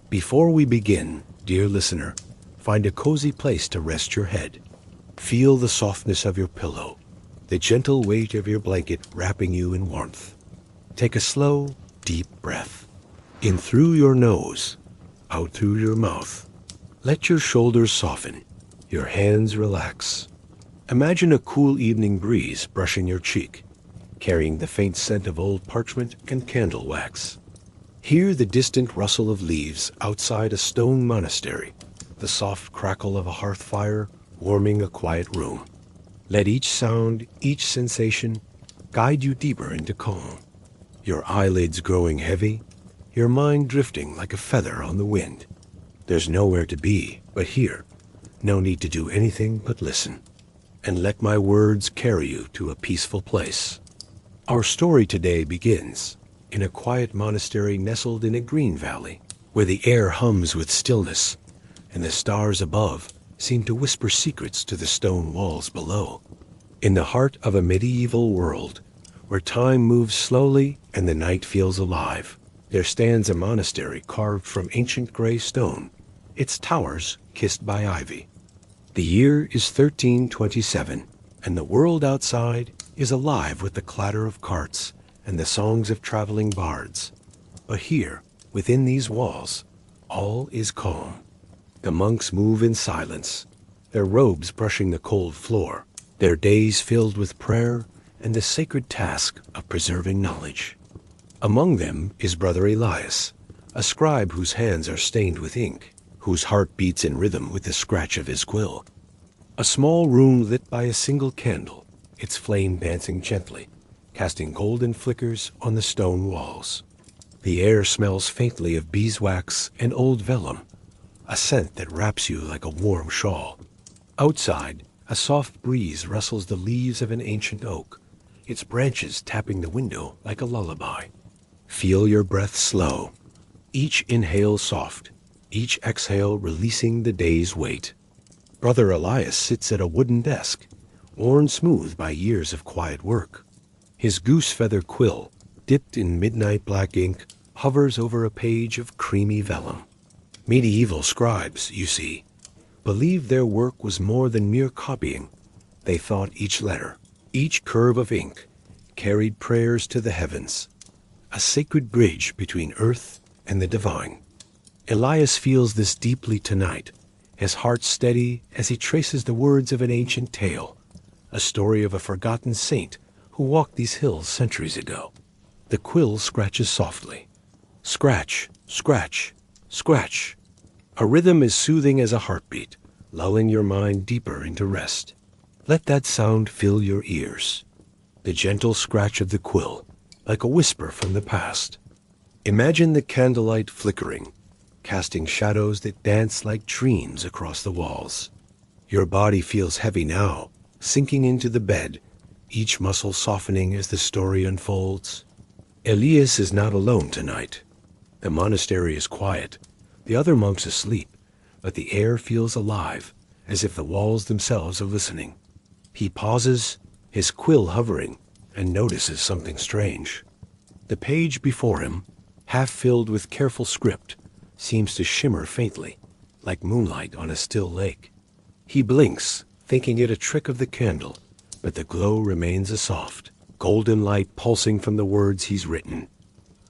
Before we begin, dear listener, find a cozy place to rest your head. Feel the softness of your pillow, the gentle weight of your blanket wrapping you in warmth. Take a slow, deep breath. In through your nose, out through your mouth. Let your shoulders soften, your hands relax. Imagine a cool evening breeze brushing your cheek, carrying the faint scent of old parchment and candle wax. Hear the distant rustle of leaves outside a stone monastery, the soft crackle of a hearth fire warming a quiet room. Let each sound, each sensation, guide you deeper into calm. Your eyelids growing heavy, your mind drifting like a feather on the wind. There's nowhere to be but here, no need to do anything but listen. And let my words carry you to a peaceful place. Our story today begins in a quiet monastery nestled in a green valley, where the air hums with stillness, and the stars above seem to whisper secrets to the stone walls below. In the heart of a medieval world, where time moves slowly and the night feels alive, there stands a monastery carved from ancient gray stone, its towers kissed by ivy. The year is 1327, and the world outside is alive with the clatter of carts and the songs of traveling bards. But here, within these walls, all is calm. The monks move in silence, their robes brushing the cold floor, their days filled with prayer and the sacred task of preserving knowledge. Among them is Brother Elias, a scribe whose hands are stained with ink, whose heart beats in rhythm with the scratch of his quill. A small room lit by a single candle, its flame dancing gently, casting golden flickers on the stone walls. The air smells faintly of beeswax and old vellum, a scent that wraps you like a warm shawl. Outside, a soft breeze rustles the leaves of an ancient oak, its branches tapping the window like a lullaby. Feel your breath slow, each inhale soft, each exhale releasing the day's weight. Brother Elias sits at a wooden desk, worn smooth by years of quiet work. His goose-feather quill, dipped in midnight black ink, hovers over a page of creamy vellum. Medieval scribes, you see, believed their work was more than mere copying. They thought each letter, each curve of ink, carried prayers to the heavens, a sacred bridge between earth and the divine. Elias feels this deeply tonight, his heart steady as he traces the words of an ancient tale, a story of a forgotten saint who walked these hills centuries ago. The quill scratches softly. Scratch, scratch, scratch. A rhythm as soothing as a heartbeat, lulling your mind deeper into rest. Let that sound fill your ears. The gentle scratch of the quill, like a whisper from the past. Imagine the candlelight flickering, casting shadows that dance like dreams across the walls. Your body feels heavy now, sinking into the bed, each muscle softening as the story unfolds. Elias is not alone tonight. The monastery is quiet, the other monks asleep, but the air feels alive, as if the walls themselves are listening. He pauses, his quill hovering, and notices something strange. The page before him, half filled with careful script, seems to shimmer faintly, like moonlight on a still lake. He blinks, thinking it a trick of the candle, but the glow remains a soft, golden light pulsing from the words he's written.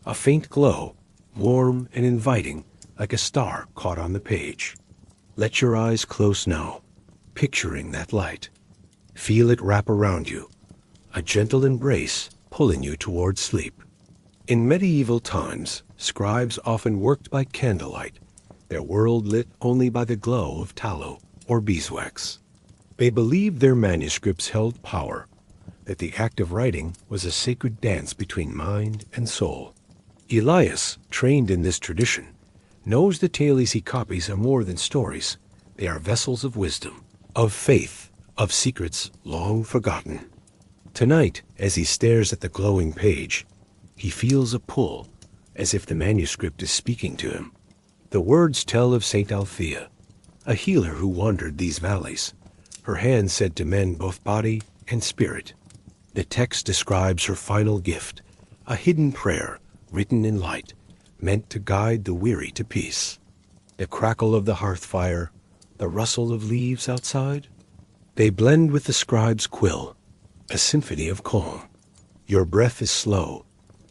A faint glow, warm and inviting, like a star caught on the page. Let your eyes close now, picturing that light. Feel it wrap around you, a gentle embrace pulling you toward sleep. In medieval times, scribes often worked by candlelight, their world lit only by the glow of tallow or beeswax. They believed their manuscripts held power, that the act of writing was a sacred dance between mind and soul. Elias, trained in this tradition, knows the tales he copies are more than stories. They are vessels of wisdom, of faith, of secrets long forgotten. Tonight, as he stares at the glowing page, he feels a pull, as if the manuscript is speaking to him. The words tell of Saint Althea, a healer who wandered these valleys, her hand said to mend both body and spirit. The text describes her final gift, a hidden prayer written in light, meant to guide the weary to peace. the crackle of the hearth fire, the rustle of leaves outside. They blend with the scribe's quill, a symphony of calm. Your breath is slow,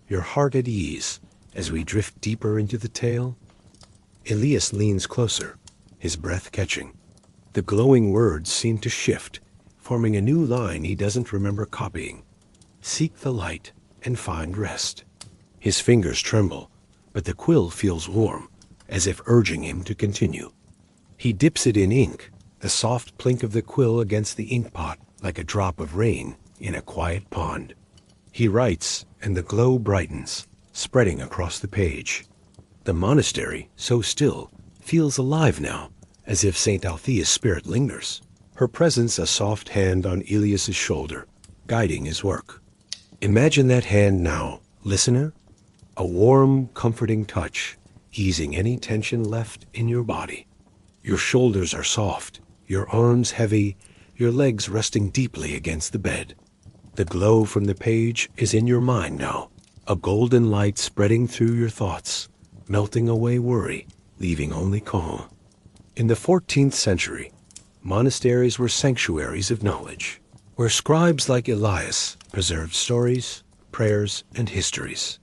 your heart at ease, as we drift deeper into the tale. Elias leans closer, his breath catching. The glowing words seem to shift, forming a new line he doesn't remember copying. Seek the light and find rest. His fingers tremble, but the quill feels warm, as if urging him to continue. He dips it in ink, the soft plink of the quill against the ink pot like a drop of rain in a quiet pond. He writes, and the glow brightens, spreading across the page. The monastery, so still, feels alive now, as if St. Althea's spirit lingers, her presence a soft hand on Elias's shoulder, guiding his work. Imagine that hand now, listener, a warm, comforting touch, easing any tension left in your body. Your shoulders are soft, your arms heavy, your legs resting deeply against the bed. The glow from the page is in your mind now, a golden light spreading through your thoughts, melting away worry, leaving only calm. In the 14th century, monasteries were sanctuaries of knowledge, where scribes like Elias preserved stories, prayers, and histories.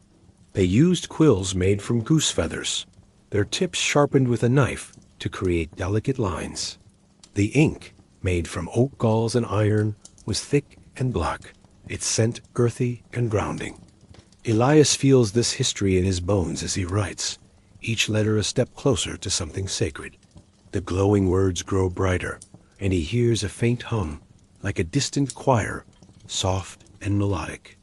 They used quills made from goose feathers, their tips sharpened with a knife to create delicate lines. The ink, made from oak galls and iron, was thick and black, its scent earthy and grounding. Elias feels this history in his bones as he writes, each letter a step closer to something sacred. The glowing words grow brighter, and he hears a faint hum, like a distant choir, soft and melodic.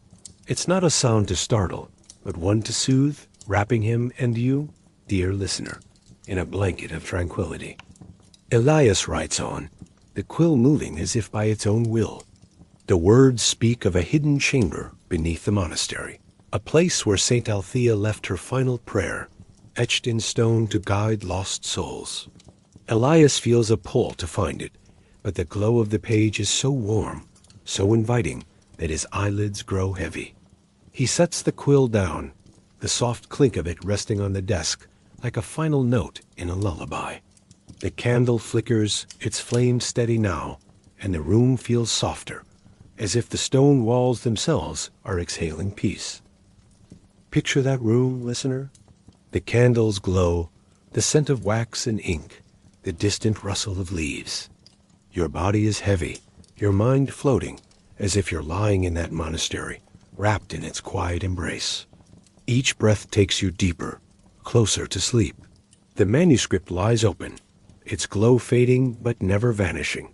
It's not a sound to startle, but one to soothe, wrapping him and you, dear listener, in a blanket of tranquility. Elias writes on, the quill moving as if by its own will. The words speak of a hidden chamber beneath the monastery, a place where St. Althea left her final prayer, etched in stone to guide lost souls. Elias feels a pull to find it, but the glow of the page is so warm, so inviting, that his eyelids grow heavy. He sets the quill down, the soft clink of it resting on the desk like a final note in a lullaby. The candle flickers, its flame steady now, and the room feels softer, as if the stone walls themselves are exhaling peace. Picture that room, listener. The candles glow, the scent of wax and ink, the distant rustle of leaves. Your body is heavy, your mind floating, as if you're lying in that monastery, wrapped in its quiet embrace. Each breath takes you deeper, closer to sleep. The manuscript lies open, its glow fading but never vanishing,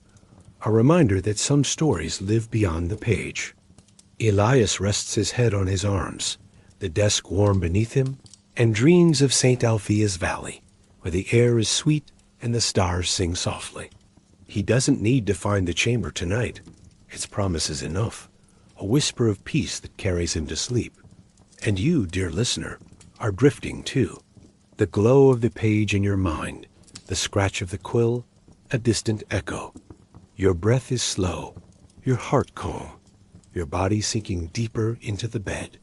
a reminder that some stories live beyond the page. Elias rests his head on his arms, the desk warm beneath him, and dreams of St. Althea's Valley, where the air is sweet and the stars sing softly. He doesn't need to find the chamber tonight. Its promise is enough, a whisper of peace that carries him to sleep. And you, dear listener, are drifting too. The glow of the page in your mind, the scratch of the quill, a distant echo. Your breath is slow, your heart calm, your body sinking deeper into the bed.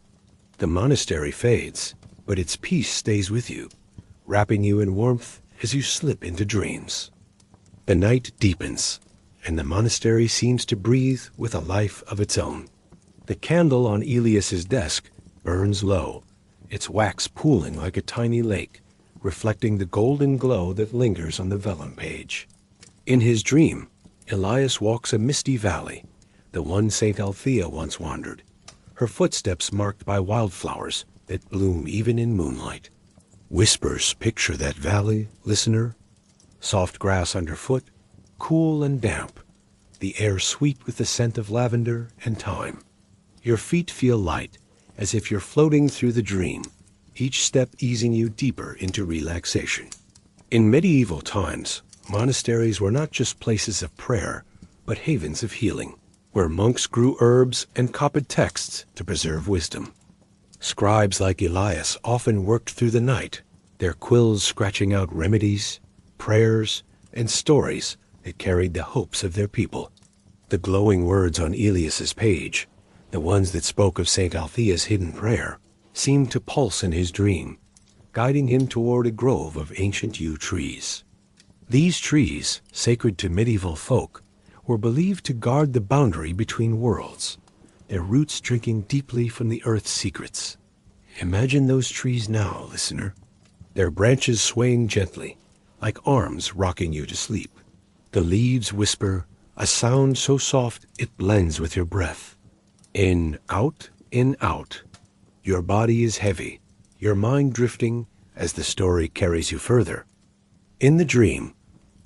The monastery fades, but its peace stays with you, wrapping you in warmth as you slip into dreams. The night deepens, and the monastery seems to breathe with a life of its own. The candle on Elias's desk burns low, its wax pooling like a tiny lake, reflecting the golden glow that lingers on the vellum page. In his dream, Elias walks a misty valley, the one St. Althea once wandered, her footsteps marked by wildflowers that bloom even in moonlight. Whispers picture that valley, listener. Soft grass underfoot, cool and damp, the air sweet with the scent of lavender and thyme. Your feet feel light, as if you're floating through the dream, each step easing you deeper into relaxation. In medieval times, monasteries were not just places of prayer, but havens of healing, where monks grew herbs and copied texts to preserve wisdom. Scribes like Elias often worked through the night, their quills scratching out remedies, prayers, and stories that carried the hopes of their people. The glowing words on Elias's page, the ones that spoke of St. Althea's hidden prayer, seemed to pulse in his dream, guiding him toward a grove of ancient yew trees. These trees, sacred to medieval folk, were believed to guard the boundary between worlds, their roots drinking deeply from the earth's secrets. Imagine those trees now, listener, their branches swaying gently, like arms rocking you to sleep. The leaves whisper, a sound so soft it blends with your breath. In, out, in, out. Your body is heavy, your mind drifting as the story carries you further. In the dream,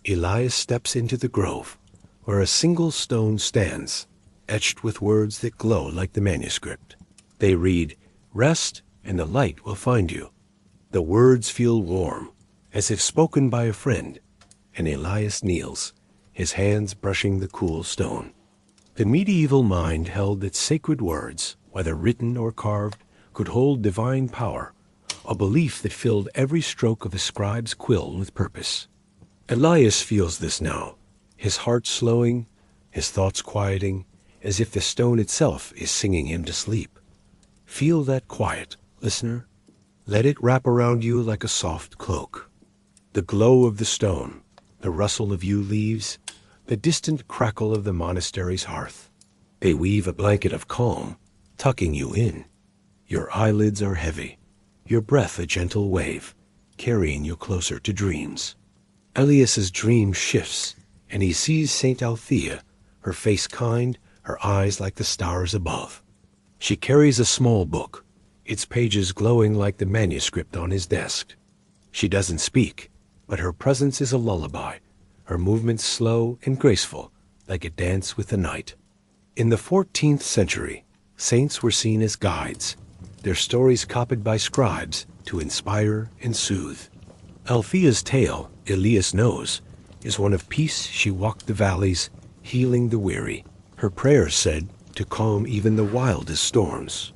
Elias steps into the grove, where a single stone stands, etched with words that glow like the manuscript. They read, "Rest, and the light will find you." The words feel warm, as if spoken by a friend, and Elias kneels, his hands brushing the cool stone. The medieval mind held that sacred words, whether written or carved, could hold divine power, a belief that filled every stroke of a scribe's quill with purpose. Elias feels this now, his heart slowing, his thoughts quieting, as if the stone itself is singing him to sleep. Feel that quiet, listener. Let it wrap around you like a soft cloak. The glow of the stone, the rustle of yew leaves, the distant crackle of the monastery's hearth. They weave a blanket of calm, tucking you in. Your eyelids are heavy, your breath a gentle wave, carrying you closer to dreams. Elias's dream shifts, and he sees Saint Althea, her face kind, her eyes like the stars above. She carries a small book, its pages glowing like the manuscript on his desk. She doesn't speak, but her presence is a lullaby, her movements slow and graceful, like a dance with the night. In the 14th century, saints were seen as guides, their stories copied by scribes to inspire and soothe. Althea's tale, Elias knows, is one of peace. She walked the valleys, healing the weary. Her prayers said to calm even the wildest storms.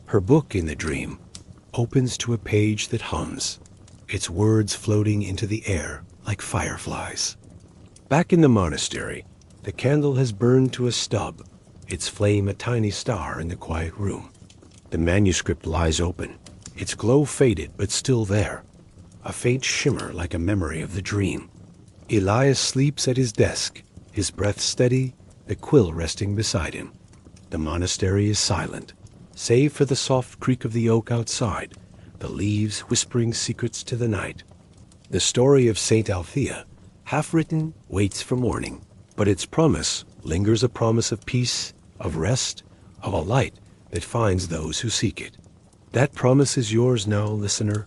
Her book in the dream opens to a page that hums, its words floating into the air like fireflies. Back in the monastery, the candle has burned to a stub, its flame a tiny star in the quiet room. The manuscript lies open, its glow faded but still there, a faint shimmer like a memory of the dream. Elias sleeps at his desk, his breath steady, the quill resting beside him. The monastery is silent, save for the soft creak of the oak outside, the leaves whispering secrets to the night. The story of Saint Althea, half written, waits for morning, but its promise lingers, a promise of peace, of rest, of a light that finds those who seek it. That promise is yours now, listener.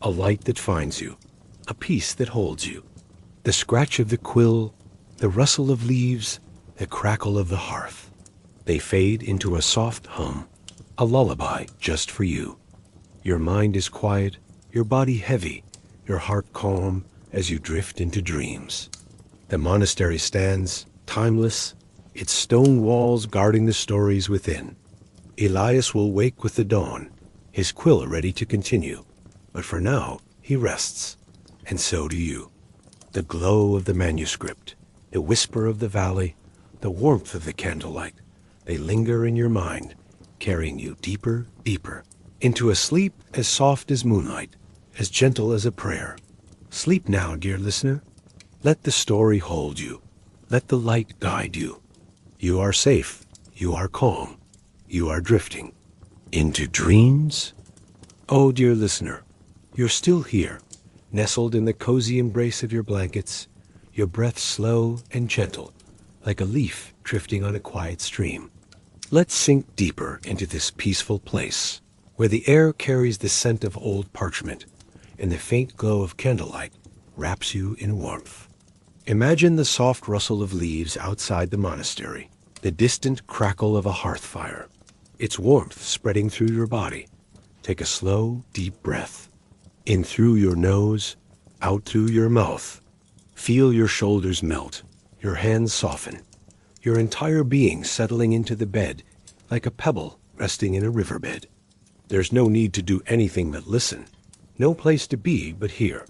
A light that finds you, a peace that holds you. The scratch of the quill, the rustle of leaves, the crackle of the hearth. They fade into a soft hum, a lullaby just for you. Your mind is quiet, your body heavy, your heart calm as you drift into dreams. The monastery stands, timeless, its stone walls guarding the stories within. Elias will wake with the dawn, his quill ready to continue. But for now, he rests, and so do you. The glow of the manuscript, the whisper of the valley, the warmth of the candlelight, they linger in your mind, carrying you deeper, deeper, into a sleep as soft as moonlight, as gentle as a prayer. Sleep now, dear listener. Let the story hold you. Let the light guide you. You are safe. You are calm. You are drifting into dreams. Oh, dear listener, you're still here, nestled in the cozy embrace of your blankets, your breath slow and gentle, like a leaf drifting on a quiet stream. Let's sink deeper into this peaceful place, where the air carries the scent of old parchment, and the faint glow of candlelight wraps you in warmth. Imagine the soft rustle of leaves outside the monastery, the distant crackle of a hearth fire, its warmth spreading through your body. Take a slow, deep breath. In through your nose, out through your mouth. Feel your shoulders melt, your hands soften, your entire being settling into the bed like a pebble resting in a riverbed. There's no need to do anything but listen, no place to be but here,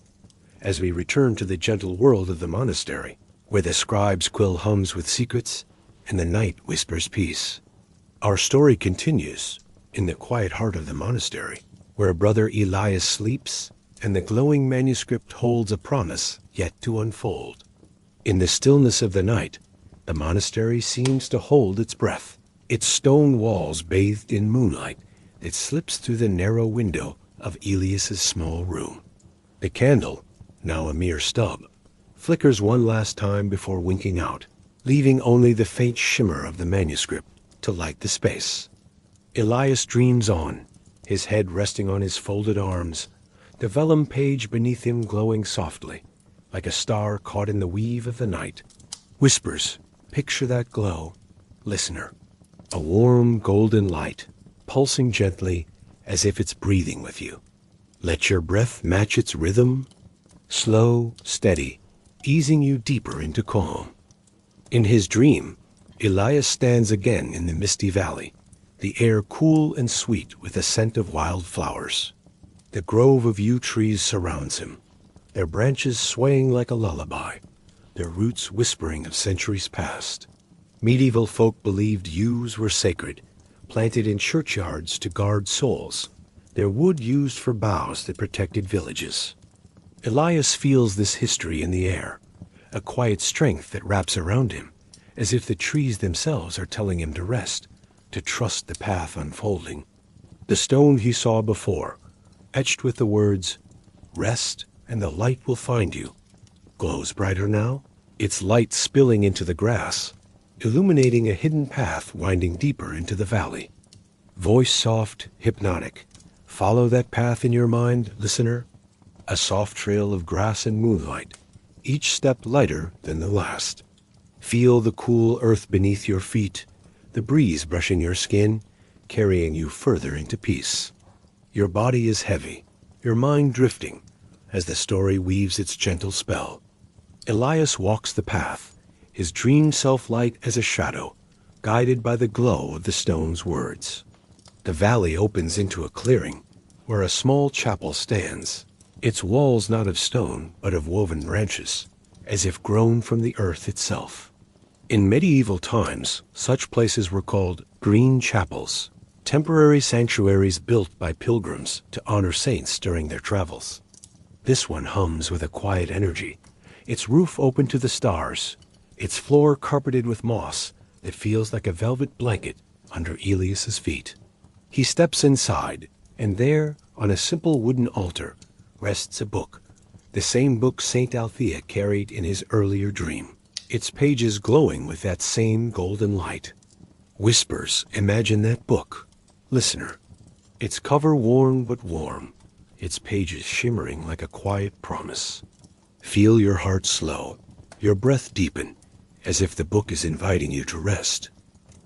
as we return to the gentle world of the monastery, where the scribe's quill hums with secrets and the night whispers peace. Our story continues in the quiet heart of the monastery, where Brother Elias sleeps, and the glowing manuscript holds a promise yet to unfold. In the stillness of the night, the monastery seems to hold its breath, its stone walls bathed in moonlight that slips through the narrow window of Elias's small room. The candle, now a mere stub, flickers one last time before winking out, leaving only the faint shimmer of the manuscript to light the space. Elias dreams on, his head resting on his folded arms, the vellum page beneath him glowing softly, like a star caught in the weave of the night. Whispers, picture that glow, listener. A warm golden light, pulsing gently as if it's breathing with you. Let your breath match its rhythm, slow, steady, easing you deeper into calm. In his dream, Elias stands again in the misty valley, the air cool and sweet with the scent of wild flowers. The grove of yew trees surrounds him, their branches swaying like a lullaby, their roots whispering of centuries past. Medieval folk believed yews were sacred, planted in churchyards to guard souls, their wood used for boughs that protected villages. Elias feels this history in the air, a quiet strength that wraps around him, as if the trees themselves are telling him to rest, to trust the path unfolding. The stone he saw before, etched with the words, "Rest and the light will find you," glows brighter now, its light spilling into the grass, illuminating a hidden path winding deeper into the valley. Voice soft, hypnotic. Follow that path in your mind, listener. A soft trail of grass and moonlight, each step lighter than the last. Feel the cool earth beneath your feet, the breeze brushing your skin, carrying you further into peace. Your body is heavy, your mind drifting, as the story weaves its gentle spell. Elias walks the path, his dream self light as a shadow, guided by the glow of the stone's words. The valley opens into a clearing, where a small chapel stands, its walls not of stone, but of woven branches, as if grown from the earth itself. In medieval times, such places were called green chapels, temporary sanctuaries built by pilgrims to honor saints during their travels. This one hums with a quiet energy, its roof open to the stars, its floor carpeted with moss that feels like a velvet blanket under Elias's feet. He steps inside, and there, on a simple wooden altar, rests a book, the same book St. Althea carried in his earlier dream, its pages glowing with that same golden light. Whispers, imagine that book, listener, its cover worn but warm, its pages shimmering like a quiet promise. Feel your heart slow, your breath deepen, as if the book is inviting you to rest.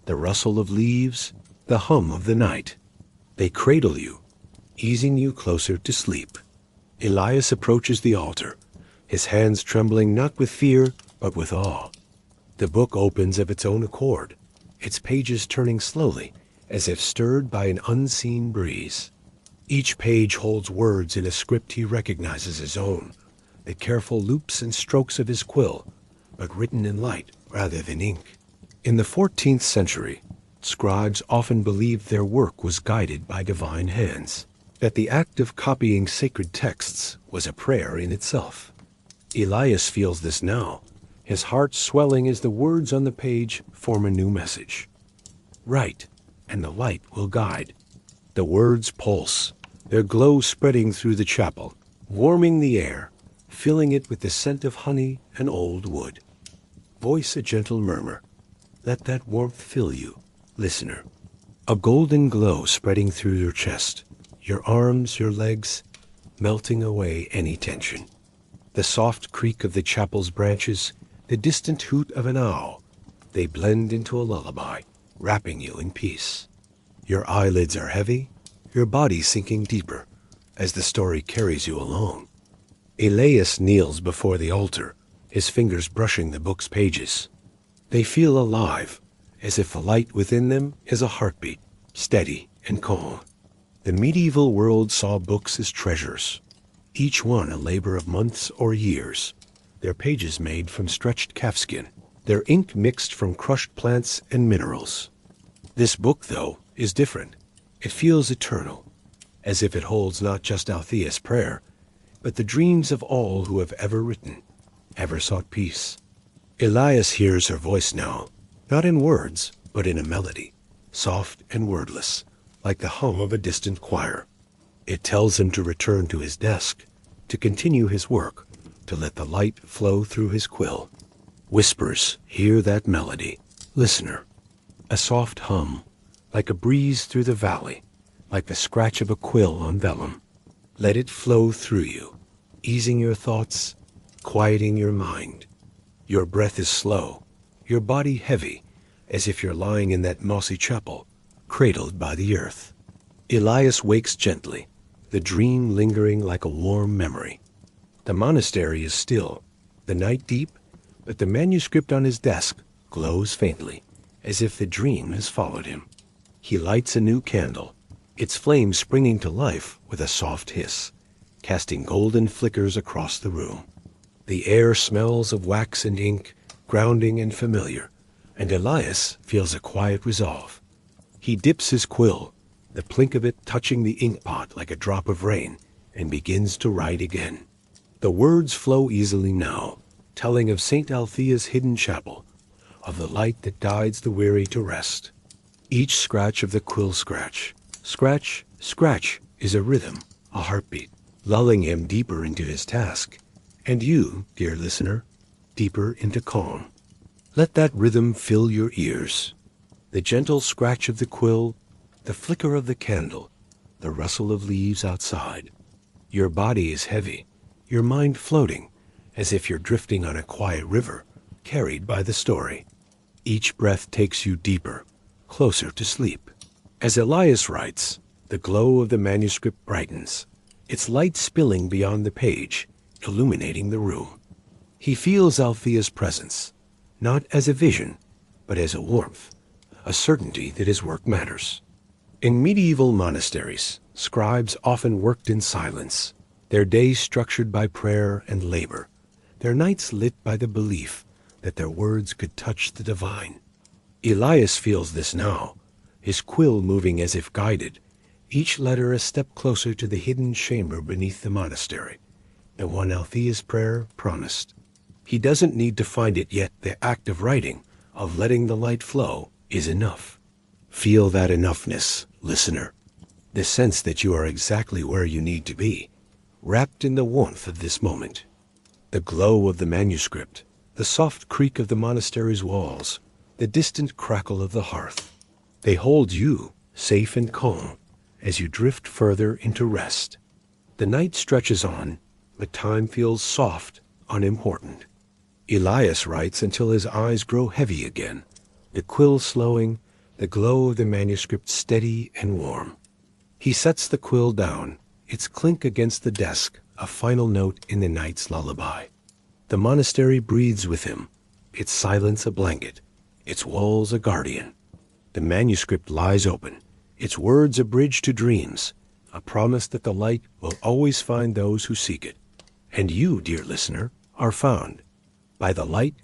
The rustle of leaves, the hum of the night, they cradle you, easing you closer to sleep. Elias approaches the altar, his hands trembling not with fear, but with awe. The book opens of its own accord, its pages turning slowly, as if stirred by an unseen breeze. Each page holds words in a script he recognizes as own, the careful loops and strokes of his quill, but written in light rather than ink. In the 14th century, scribes often believed their work was guided by divine hands, that the act of copying sacred texts was a prayer in itself. Elias feels this now, his heart swelling as the words on the page form a new message. Write, and the light will guide. The words pulse, their glow spreading through the chapel, warming the air, filling it with the scent of honey and old wood. Voice a gentle murmur. Let that warmth fill you, listener. A golden glow spreading through your chest, your arms, your legs, melting away any tension. The soft creak of the chapel's branches, the distant hoot of an owl, they blend into a lullaby, wrapping you in peace. Your eyelids are heavy, your body sinking deeper, as the story carries you along. Elias kneels before the altar, his fingers brushing the book's pages. They feel alive, as if the light within them is a heartbeat, steady and calm. The medieval world saw books as treasures, each one a labor of months or years, their pages made from stretched calfskin, their ink mixed from crushed plants and minerals. This book, though, is different. It feels eternal. as if it holds not just Althea's prayer, but the dreams of all who have ever written, ever sought peace. Elias hears her voice now, not in words, but in a melody, soft and wordless, like the hum of a distant choir. It tells him to return to his desk, to continue his work, to let the light flow through his quill. Whispers, hear that melody, listener. A soft hum, like a breeze through the valley, like the scratch of a quill on vellum. Let it flow through you, easing your thoughts, quieting your mind. Your breath is slow, your body heavy, as if you're lying in that mossy chapel, cradled by the earth. Elias wakes gently, the dream lingering like a warm memory. The monastery is still, the night deep, but the manuscript on his desk glows faintly, as if the dream has followed him. He lights a new candle, its flame springing to life with a soft hiss, casting golden flickers across the room. The air smells of wax and ink, grounding and familiar, and Elias feels a quiet resolve. He dips his quill, the plink of it touching the inkpot like a drop of rain, and begins to write again. The words flow easily now, telling of St. Althea's hidden chapel, of the light that guides the weary to rest. Each scratch of the quill scratch, scratch, is a rhythm, a heartbeat, lulling him deeper into his task, and you, dear listener, deeper into calm. Let that rhythm fill your ears. The gentle scratch of the quill, the flicker of the candle, the rustle of leaves outside. Your body is heavy, your mind floating, as if you're drifting on a quiet river, carried by the story. Each breath takes you deeper, closer to sleep. As Elias writes, the glow of the manuscript brightens, its light spilling beyond the page, illuminating the room. He feels Althea's presence, not as a vision, but as a warmth, a certainty that his work matters. In medieval monasteries, scribes often worked in silence, their days structured by prayer and labor, their nights lit by the belief that their words could touch the divine. Elias feels this now, his quill moving as if guided, each letter a step closer to the hidden chamber beneath the monastery, the one Althea's prayer promised. He doesn't need to find it yet. The act of writing, of letting the light flow, is enough. Feel that enoughness, listener, the sense that you are exactly where you need to be, wrapped in the warmth of this moment. The glow of the manuscript, the soft creak of the monastery's walls, the distant crackle of the hearth. They hold you, safe and calm, as you drift further into rest. The night stretches on, but time feels soft, unimportant. Elias writes until his eyes grow heavy again, the quill slowing, the glow of the manuscript steady and warm. He sets the quill down, its clink against the desk, a final note in the night's lullaby. The monastery breathes with him, its silence a blanket, its walls a guardian. The manuscript lies open, its words a bridge to dreams, a promise that the light will always find those who seek it. And you, dear listener, are found by the light,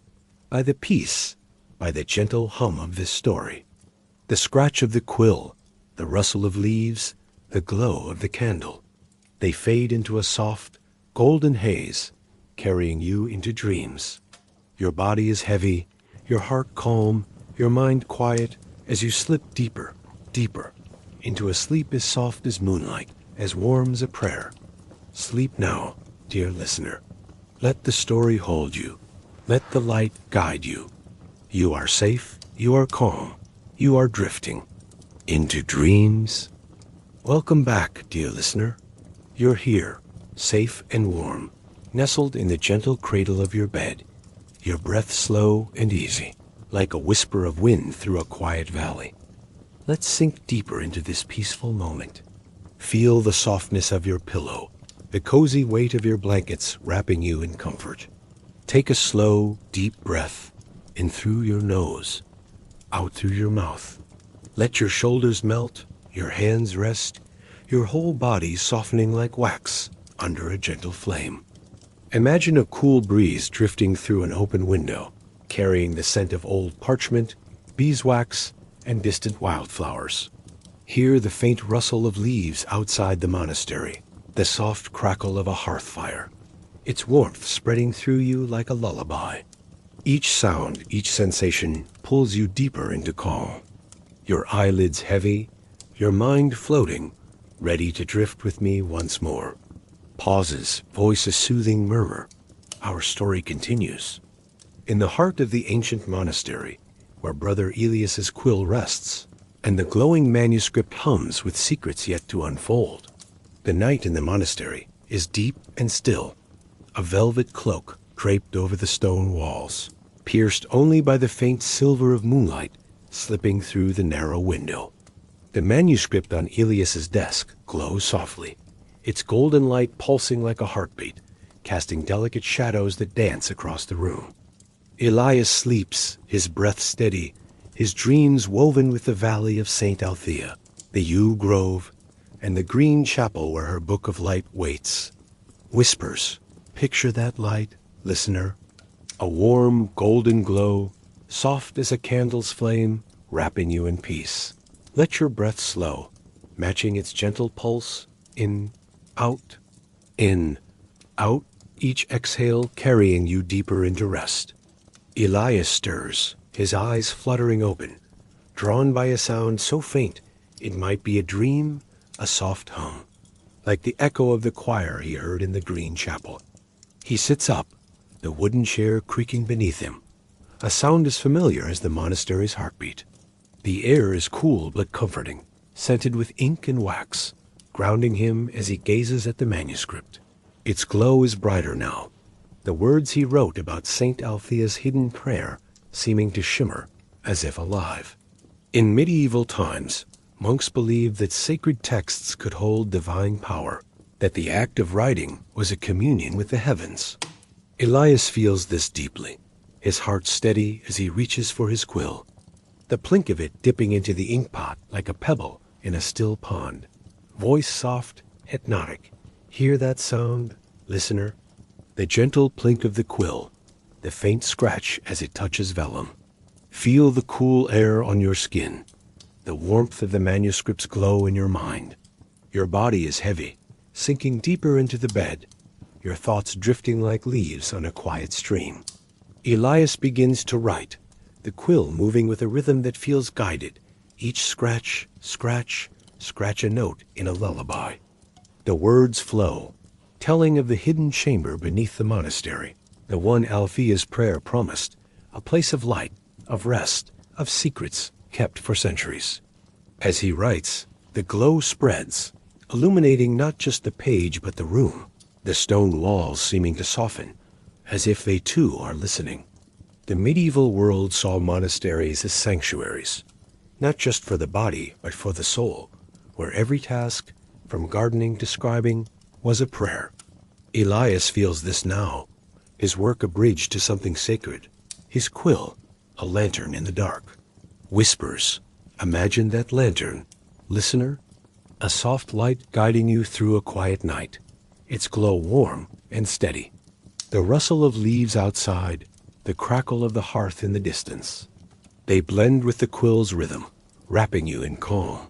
by the peace, by the gentle hum of this story. The scratch of the quill, the rustle of leaves, the glow of the candle. They fade into a soft, golden haze, carrying you into dreams. Your body is heavy, your heart calm, your mind quiet, as you slip deeper, deeper, into a sleep as soft as moonlight, as warm as a prayer. Sleep now, dear listener. Let the story hold you. Let the light guide you. You are safe, you are calm, you are drifting into dreams. Welcome back, dear listener. You're here, safe and warm, nestled in the gentle cradle of your bed, your breath slow and easy, like a whisper of wind through a quiet valley. Let's sink deeper into this peaceful moment. Feel the softness of your pillow, the cozy weight of your blankets wrapping you in comfort. Take a slow, deep breath in through your nose, out through your mouth. Let your shoulders melt, your hands rest, your whole body softening like wax under a gentle flame. Imagine a cool breeze drifting through an open window, carrying the scent of old parchment, beeswax, and distant wildflowers. Hear the faint rustle of leaves outside the monastery, the soft crackle of a hearth fire, its warmth spreading through you like a lullaby. Each sound, each sensation pulls you deeper into calm. Your eyelids heavy, your mind floating, ready to drift with me once more. Pauses voice a soothing murmur. Our story continues. In the heart of the ancient monastery, where Brother Elias's quill rests, and the glowing manuscript hums with secrets yet to unfold. The night in the monastery is deep and still, a velvet cloak draped over the stone walls, pierced only by the faint silver of moonlight slipping through the narrow window. The manuscript on Elias's desk glows softly, its golden light pulsing like a heartbeat, casting delicate shadows that dance across the room. Elias sleeps, his breath steady, his dreams woven with the valley of St. Althea, the yew grove, and the green chapel where her book of light waits. Whispers, picture that light, listener, a warm golden glow, soft as a candle's flame, wrapping you in peace. Let your breath slow, matching its gentle pulse, in, out, each exhale carrying you deeper into rest. Elias stirs, his eyes fluttering open, drawn by a sound so faint it might be a dream, a soft hum, like the echo of the choir he heard in the green chapel. He sits up, the wooden chair creaking beneath him, a sound as familiar as the monastery's heartbeat. The air is cool but comforting, scented with ink and wax, grounding him as he gazes at the manuscript. Its glow is brighter now, the words he wrote about St. Althea's hidden prayer seeming to shimmer as if alive. In medieval times, monks believed that sacred texts could hold divine power, that the act of writing was a communion with the heavens. Elias feels this deeply, his heart steady as he reaches for his quill, the plink of it dipping into the inkpot like a pebble in a still pond. Voice soft, hypnotic. Hear that sound, listener? The gentle plink of the quill, the faint scratch as it touches vellum. Feel the cool air on your skin, the warmth of the manuscript's glow in your mind. Your body is heavy, sinking deeper into the bed, your thoughts drifting like leaves on a quiet stream. Elias begins to write, the quill moving with a rhythm that feels guided, each scratch, scratch a note in a lullaby. The words flow, telling of the hidden chamber beneath the monastery, the one Althea's prayer promised, a place of light, of rest, of secrets kept for centuries. As he writes, the glow spreads, illuminating not just the page but the room, the stone walls seeming to soften, as if they too are listening. The medieval world saw monasteries as sanctuaries, not just for the body but for the soul, where every task, from gardening to scribing, was a prayer. Elias feels this now, his work a bridge to something sacred, his quill, a lantern in the dark. Whispers, imagine that lantern, listener, a soft light guiding you through a quiet night, its glow warm and steady. The rustle of leaves outside, the crackle of the hearth in the distance. They blend with the quill's rhythm, wrapping you in calm.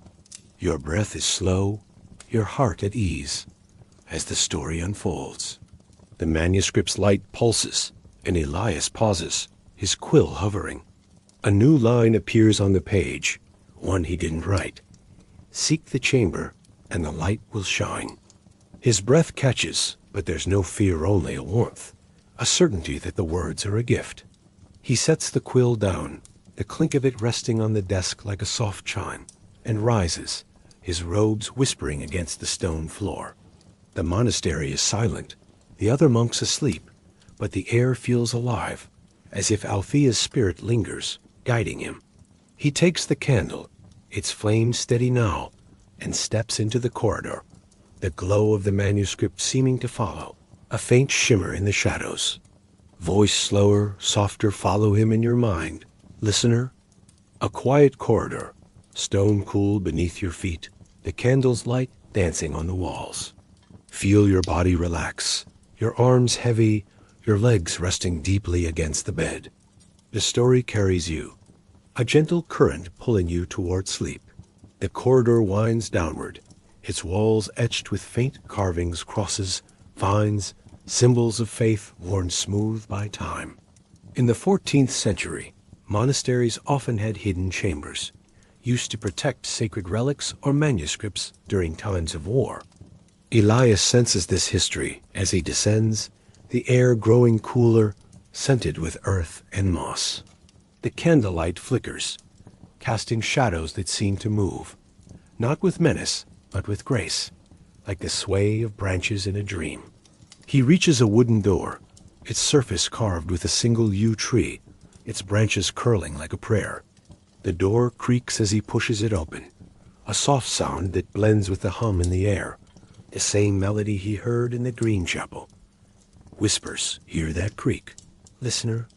Your breath is slow, your heart at ease, as the story unfolds. The manuscript's light pulses, and Elias pauses, his quill hovering. A new line appears on the page, one he didn't write. Seek the chamber, and the light will shine. His breath catches, but there's no fear, only a warmth, a certainty that the words are a gift. He sets the quill down, the clink of it resting on the desk like a soft chime, and rises, his robes whispering against the stone floor. The monastery is silent, the other monks asleep, but the air feels alive, as if Althea's spirit lingers, guiding him. He takes the candle, its flame steady now, and steps into the corridor, the glow of the manuscript seeming to follow, a faint shimmer in the shadows. Voice slower, softer follow him in your mind. Listener, a quiet corridor, stone cool beneath your feet, the candle's light dancing on the walls. Feel your body relax, your arms heavy, your legs resting deeply against the bed. The story carries you, a gentle current pulling you toward sleep. The corridor winds downward, its walls etched with faint carvings, crosses, vines, symbols of faith worn smooth by time. In the 14th century, monasteries often had hidden chambers, used to protect sacred relics or manuscripts during times of war. Elias senses this history as he descends, the air growing cooler, scented with earth and moss. The candlelight flickers, casting shadows that seem to move, not with menace, but with grace, like the sway of branches in a dream. He reaches a wooden door, its surface carved with a single yew tree, its branches curling like a prayer. The door creaks as he pushes it open, a soft sound that blends with the hum in the air, the same melody he heard in the Green Chapel. Whispers, hear that creak, listener?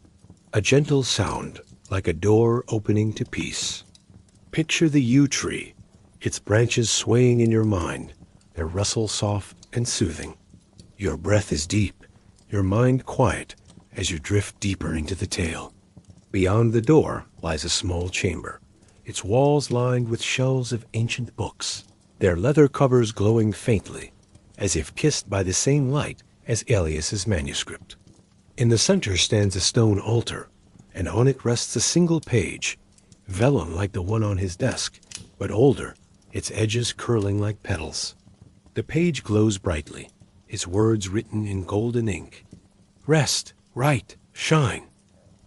A gentle sound, like a door opening to peace. Picture the yew tree, its branches swaying in your mind, their rustle soft and soothing. Your breath is deep, your mind quiet as you drift deeper into the tale. Beyond the door lies a small chamber, its walls lined with shelves of ancient books, their leather covers glowing faintly, as if kissed by the same light as Elias's manuscript. In the center stands a stone altar, and on it rests a single page, vellum like the one on his desk, but older, its edges curling like petals. The page glows brightly, its words written in golden ink. Rest, write, shine.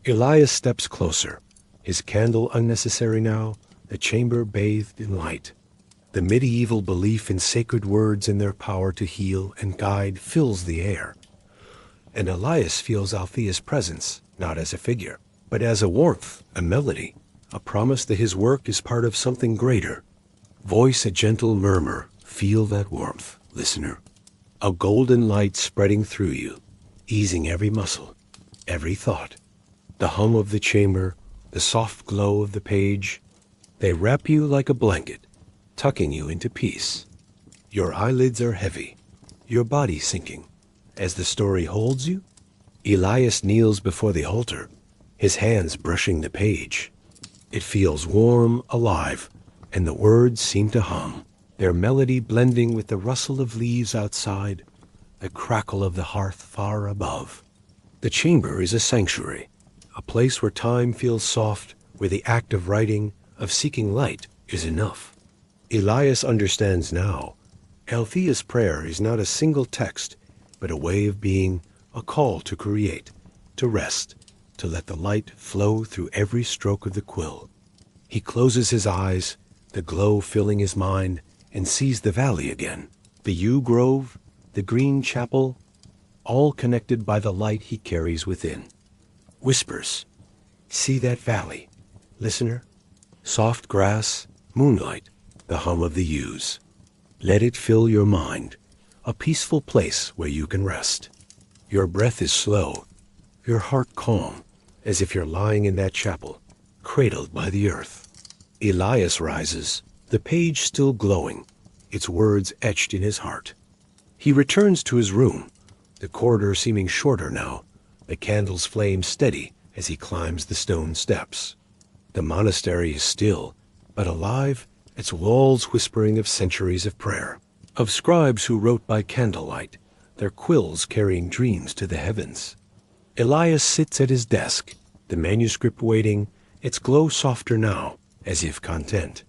Elias steps closer, his candle unnecessary now, the chamber bathed in light. The medieval belief in sacred words and their power to heal and guide fills the air. And Elias feels Althea's presence, not as a figure, but as a warmth, a melody, a promise that his work is part of something greater. Voice a gentle murmur, feel that warmth, listener. A golden light spreading through you, easing every muscle, every thought. The hum of the chamber, the soft glow of the page, they wrap you like a blanket, tucking you into peace. Your eyelids are heavy, your body sinking. As the story holds you, Elias kneels before the altar, his hands brushing the page. It feels warm, alive, and the words seem to hum, their melody blending with the rustle of leaves outside, the crackle of the hearth far above. The chamber is a sanctuary, a place where time feels soft, where the act of writing, of seeking light, is enough. Elias understands now. Althea's prayer is not a single text, but a way of being, a call to create, to rest, to let the light flow through every stroke of the quill. He closes his eyes, the glow filling his mind, and sees the valley again, the yew grove, the green chapel, all connected by the light he carries within. Whispers, see that valley, listener? Soft grass, moonlight, the hum of the yews. Let it fill your mind, a peaceful place where you can rest. Your breath is slow, your heart calm, as if you're lying in that chapel, cradled by the earth. Elias rises, the page still glowing, its words etched in his heart. He returns to his room, the corridor seeming shorter now, the candle's flame steady as he climbs the stone steps. The monastery is still, but alive, its walls whispering of centuries of prayer, of scribes who wrote by candlelight, their quills carrying dreams to the heavens. Elias sits at his desk, the manuscript waiting, its glow softer now, as if content.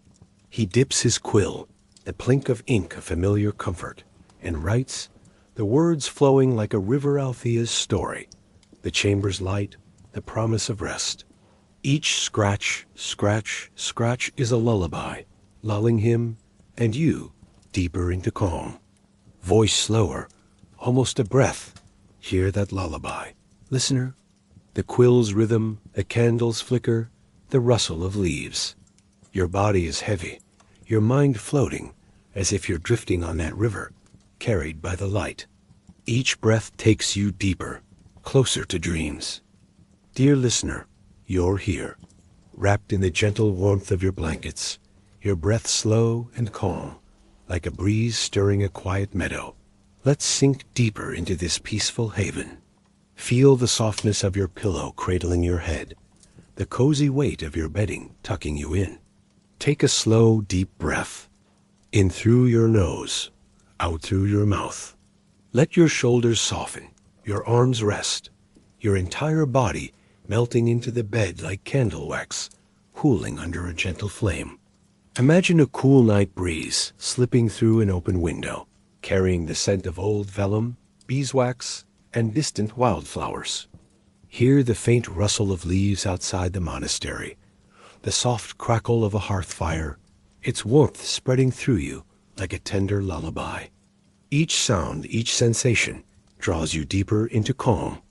He dips his quill, the plink of ink a familiar comfort, and writes, the words flowing like a river Althea's story, the chamber's light, the promise of rest. Each scratch, scratch, scratch is a lullaby, lulling him and you deeper into calm. Voice slower, almost a breath. Hear that lullaby, listener? The quill's rhythm, the candle's flicker, the rustle of leaves. Your body is heavy, your mind floating, as if you're drifting on that river, carried by the light. Each breath takes you deeper, closer to dreams. Dear listener, you're here, wrapped in the gentle warmth of your blankets, your breath slow and calm, like a breeze stirring a quiet meadow. Let's sink deeper into this peaceful haven. Feel the softness of your pillow cradling your head, the cozy weight of your bedding tucking you in. Take a slow, deep breath. In through your nose, out through your mouth. Let your shoulders soften, your arms rest, your entire body melting into the bed like candle wax, cooling under a gentle flame. Imagine a cool night breeze slipping through an open window, carrying the scent of old vellum, beeswax, and distant wildflowers. Hear the faint rustle of leaves outside the monastery, the soft crackle of a hearth fire, its warmth spreading through you like a tender lullaby. Each sound, each sensation, draws you deeper into calm.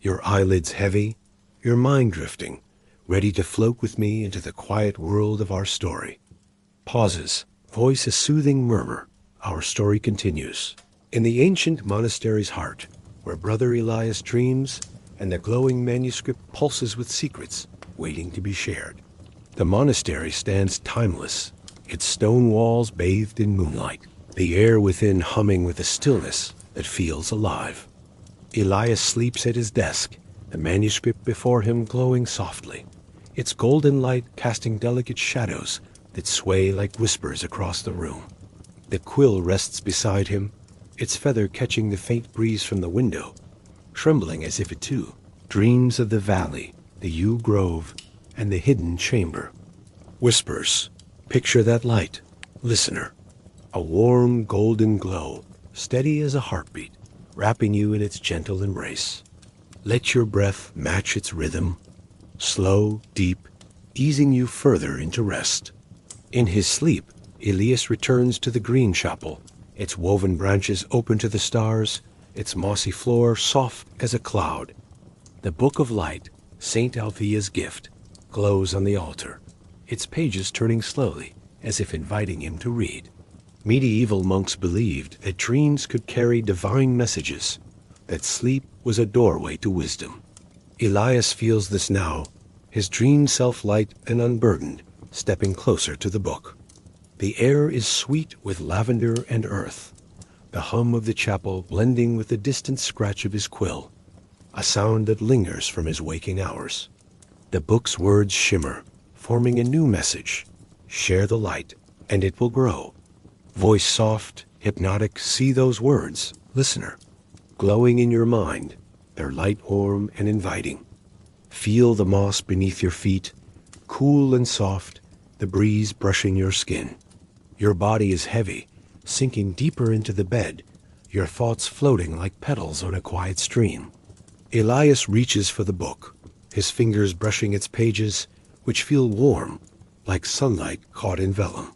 Your eyelids heavy, your mind drifting, ready to float with me into the quiet world of our story. Pauses, voice a soothing murmur. Our story continues. In the ancient monastery's heart, where Brother Elias dreams and the glowing manuscript pulses with secrets waiting to be shared. The monastery stands timeless, its stone walls bathed in moonlight, the air within humming with a stillness that feels alive. Elias sleeps at his desk, the manuscript before him glowing softly, its golden light casting delicate shadows that sway like whispers across the room. The quill rests beside him, its feather catching the faint breeze from the window, trembling as if it too dreams of the valley, the yew grove, and the hidden chamber. Whispers, picture that light, listener. A warm golden glow, steady as a heartbeat, wrapping you in its gentle embrace. Let your breath match its rhythm, slow, deep, easing you further into rest. In his sleep, Elias returns to the green chapel, its woven branches open to the stars, its mossy floor soft as a cloud. The Book of Light, St. Althea's gift, glows on the altar, its pages turning slowly, as if inviting him to read. Medieval monks believed that dreams could carry divine messages, that sleep was a doorway to wisdom. Elias feels this now, his dream self light and unburdened, stepping closer to the book. The air is sweet with lavender and earth, the hum of the chapel blending with the distant scratch of his quill, a sound that lingers from his waking hours. The book's words shimmer, forming a new message. Share the light, and it will grow. Voice soft, hypnotic, see those words, listener, glowing in your mind, their light warm and inviting. Feel the moss beneath your feet, cool and soft, the breeze brushing your skin. Your body is heavy, sinking deeper into the bed, your thoughts floating like petals on a quiet stream. Elias reaches for the book, his fingers brushing its pages, which feel warm, like sunlight caught in vellum.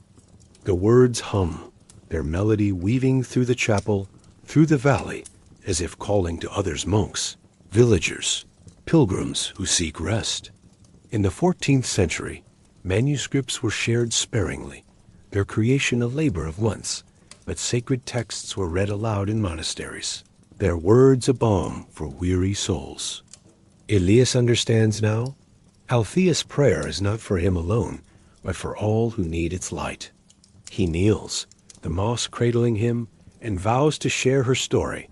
The words hum, their melody weaving through the chapel, through the valley, as if calling to others monks, villagers, pilgrims who seek rest. In the 14th century, manuscripts were shared sparingly, their creation a labor of once, but sacred texts were read aloud in monasteries, their words a balm for weary souls. Elias understands now, Althea's prayer is not for him alone, but for all who need its light. He kneels, the moss cradling him, and vows to share her story,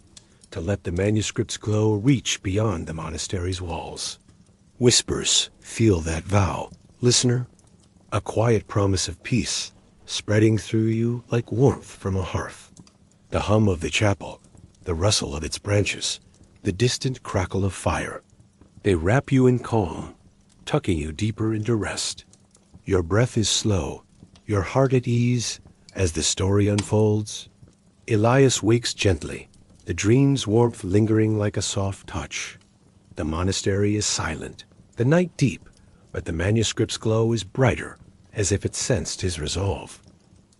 to let the manuscript's glow reach beyond the monastery's walls. Whispers, feel that vow, listener, a quiet promise of peace, spreading through you like warmth from a hearth. The hum of the chapel, the rustle of its branches, the distant crackle of fire. They wrap you in calm, tucking you deeper into rest. Your breath is slow, your heart at ease as the story unfolds. Elias wakes gently, the dream's warmth lingering like a soft touch. The monastery is silent, the night deep, but the manuscript's glow is brighter, as if it sensed his resolve.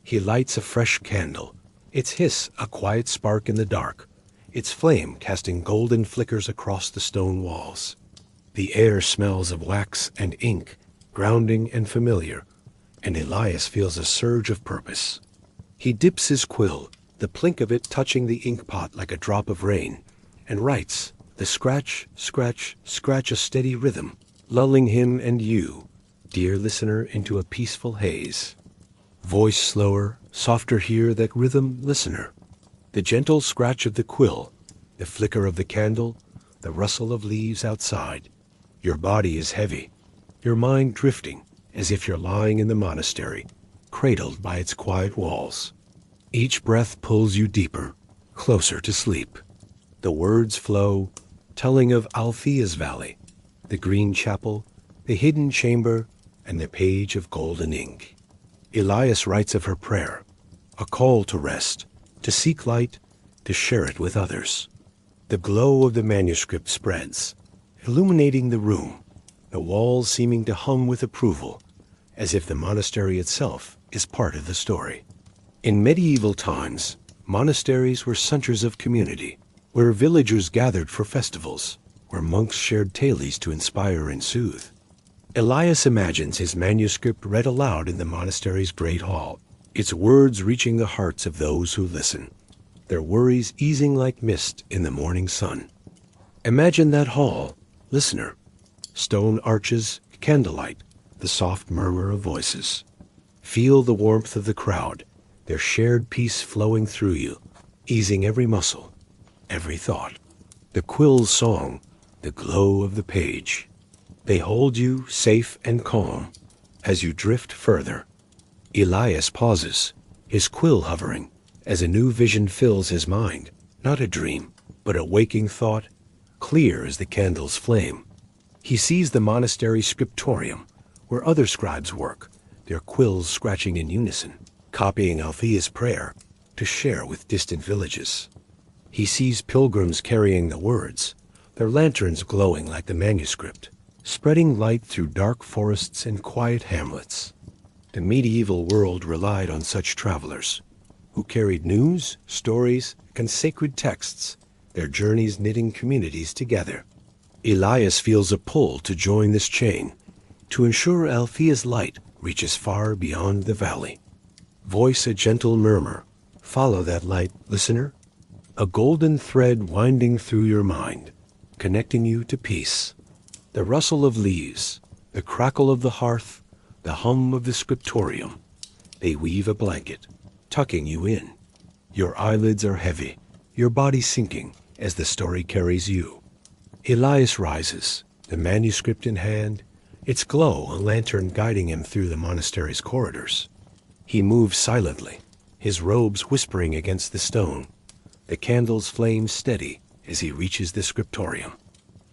He lights a fresh candle, its hiss a quiet spark in the dark, its flame casting golden flickers across the stone walls. The air smells of wax and ink, grounding and familiar, and Elias feels a surge of purpose. He dips his quill, the plink of it touching the ink pot like a drop of rain, and writes, the scratch, scratch, scratch a steady rhythm, lulling him and you, dear listener, into a peaceful haze. Voice slower, softer hear that rhythm, listener. The gentle scratch of the quill, the flicker of the candle, the rustle of leaves outside. Your body is heavy, your mind drifting, as if you're lying in the monastery, cradled by its quiet walls. Each breath pulls you deeper, closer to sleep. The words flow, telling of Althea's Valley, the green chapel, the hidden chamber, and the page of golden ink. Elias writes of her prayer, a call to rest, to seek light, to share it with others. The glow of the manuscript spreads, illuminating the room, the walls seeming to hum with approval, as if the monastery itself is part of the story. In medieval times, monasteries were centers of community, where villagers gathered for festivals, where monks shared tales to inspire and soothe. Elias imagines his manuscript read aloud in the monastery's great hall, its words reaching the hearts of those who listen, their worries easing like mist in the morning sun. Imagine that hall, listener. Stone arches, candlelight, the soft murmur of voices. Feel the warmth of the crowd, their shared peace flowing through you, easing every muscle, every thought. The Quill's song, the glow of the page. They hold you safe and calm as you drift further. Elias pauses, his quill hovering, as a new vision fills his mind, not a dream, but a waking thought, clear as the candle's flame. He sees the monastery scriptorium, where other scribes work, their quills scratching in unison, copying Althea's prayer to share with distant villages. He sees pilgrims carrying the words, their lanterns glowing like the manuscript, spreading light through dark forests and quiet hamlets. The medieval world relied on such travelers, who carried news, stories, and sacred texts, their journeys knitting communities together. Elias feels a pull to join this chain, to ensure Althea's light reaches far beyond the valley. Voice a gentle murmur. Follow that light, listener. A golden thread winding through your mind, connecting you to peace. The rustle of leaves, the crackle of the hearth, the hum of the scriptorium. They weave a blanket, tucking you in. Your eyelids are heavy, your body sinking as the story carries you. Elias rises, the manuscript in hand, its glow a lantern guiding him through the monastery's corridors. He moves silently, his robes whispering against the stone, the candle's flame steady as he reaches the scriptorium.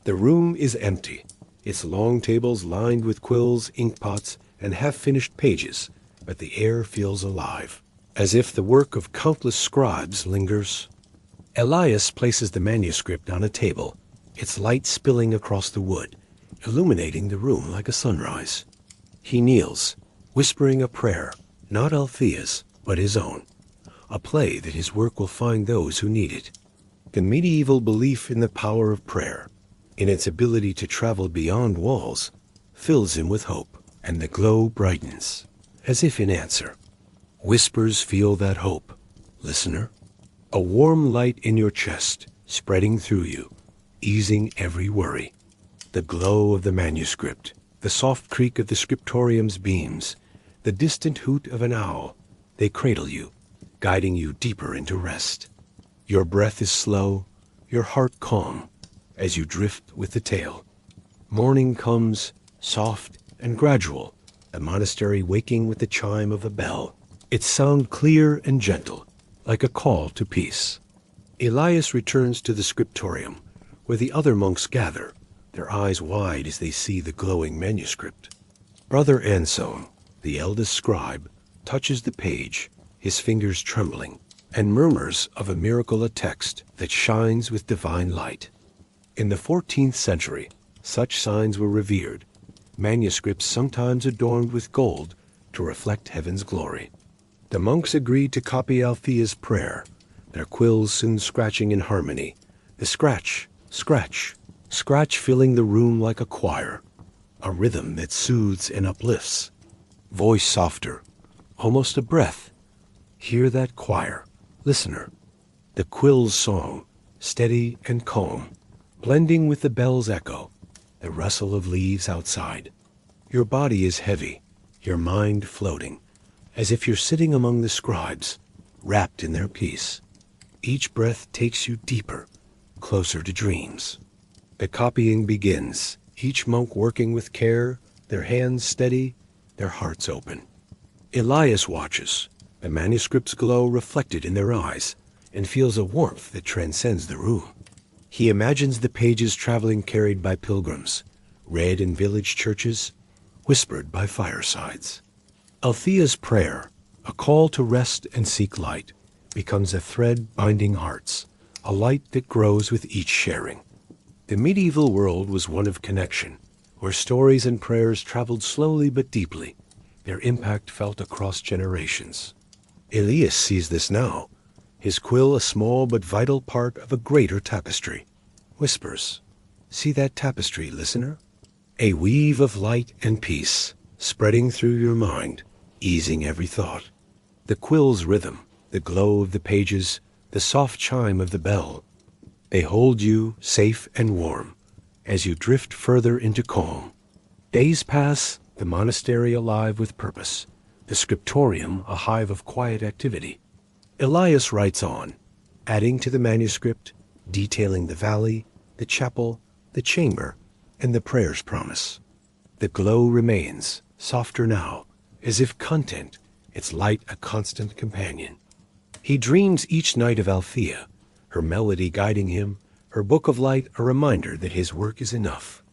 The room is empty, its long tables lined with quills, inkpots, and half-finished pages, but the air feels alive, as if the work of countless scribes lingers. Elias places the manuscript on a table, its light spilling across the wood, illuminating the room like a sunrise. He kneels, whispering a prayer, not Althea's, but his own, a play that his work will find those who need it. The medieval belief in the power of prayer, in its ability to travel beyond walls, fills him with hope, and the glow brightens, as if in answer. Whispers feel that hope, listener. A warm light in your chest, spreading through you, easing every worry. The glow of the manuscript, the soft creak of the scriptorium's beams, the distant hoot of an owl, they cradle you, guiding you deeper into rest. Your breath is slow, your heart calm, as you drift with the tale. Morning comes, soft and gradual, the monastery waking with the chime of a bell, its sound clear and gentle, like a call to peace. Elias returns to the scriptorium, where the other monks gather, their eyes wide as they see the glowing manuscript. Brother Anselm, the eldest scribe, touches the page, his fingers trembling, and murmurs of a miracle, a text that shines with divine light. In the 14th century, such signs were revered, manuscripts sometimes adorned with gold to reflect heaven's glory. The monks agreed to copy Althea's prayer, their quills soon scratching in harmony, the scratch, scratch, scratch filling the room like a choir, a rhythm that soothes and uplifts. Voice softer, almost a breath. Hear that choir, listener. The quill's song, steady and calm, blending with the bell's echo, the rustle of leaves outside. Your body is heavy, your mind floating, as if you're sitting among the scribes, wrapped in their peace. Each breath takes you deeper, closer to dreams. The copying begins, each monk working with care, their hands steady, their hearts open. Elias watches, the manuscript's glow reflected in their eyes, and feels a warmth that transcends the room. He imagines the pages traveling carried by pilgrims, read in village churches, whispered by firesides. Althea's prayer, a call to rest and seek light, becomes a thread binding hearts, a light that grows with each sharing. The medieval world was one of connection, where stories and prayers traveled slowly but deeply, their impact felt across generations. Elias sees this now, his quill a small but vital part of a greater tapestry. Whispers, "See that tapestry, listener? A weave of light and peace, spreading through your mind, easing every thought." The quill's rhythm, the glow of the pages, the soft chime of the bell, they hold you safe and warm as you drift further into calm. Days pass, the monastery alive with purpose, the scriptorium a hive of quiet activity. Elias writes on, adding to the manuscript, detailing the valley, the chapel, the chamber, and the prayer's promise. The glow remains, softer now, as if content, its light a constant companion. He dreams each night of Althea, her melody guiding him, her book of light a reminder that his work is enough.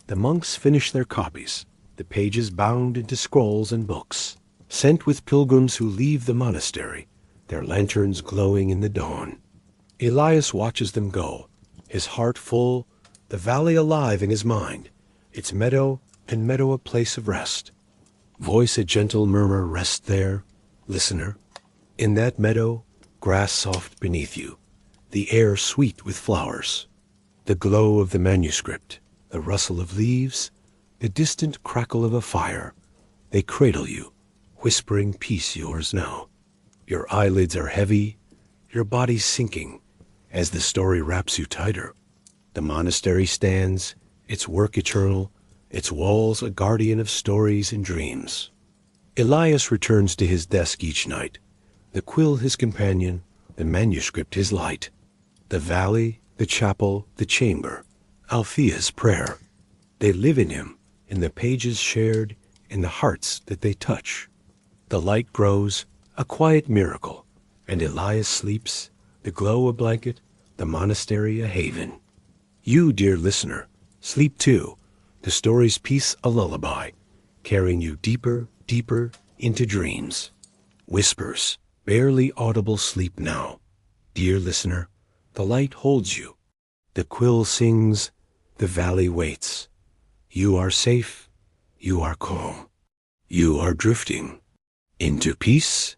The monks finish their copies, the pages bound into scrolls and books, sent with pilgrims who leave the monastery, their lanterns glowing in the dawn. Elias watches them go, his heart full, the valley alive in his mind, its meadow and meadow a place of rest. Voice a gentle murmur, "Rest there, listener." In that meadow, grass soft beneath you, the air sweet with flowers, the glow of the manuscript, the rustle of leaves, the distant crackle of a fire, they cradle you, whispering peace yours now. Your eyelids are heavy, your body sinking, as the story wraps you tighter. The monastery stands, its work eternal, its walls a guardian of stories and dreams. Elias returns to his desk each night, the quill his companion, the manuscript his light. The valley, the chapel, the chamber, Althea's prayer. They live in him, in the pages shared, in the hearts that they touch. The light grows, a quiet miracle, and Elias sleeps, the glow a blanket, the monastery a haven. You, dear listener, sleep too, the story's peace a lullaby, carrying you deeper, deeper into dreams. Whispers, barely audible sleep now. Dear listener, the light holds you. The quill sings, the valley waits. You are safe, you are calm. You are drifting into peace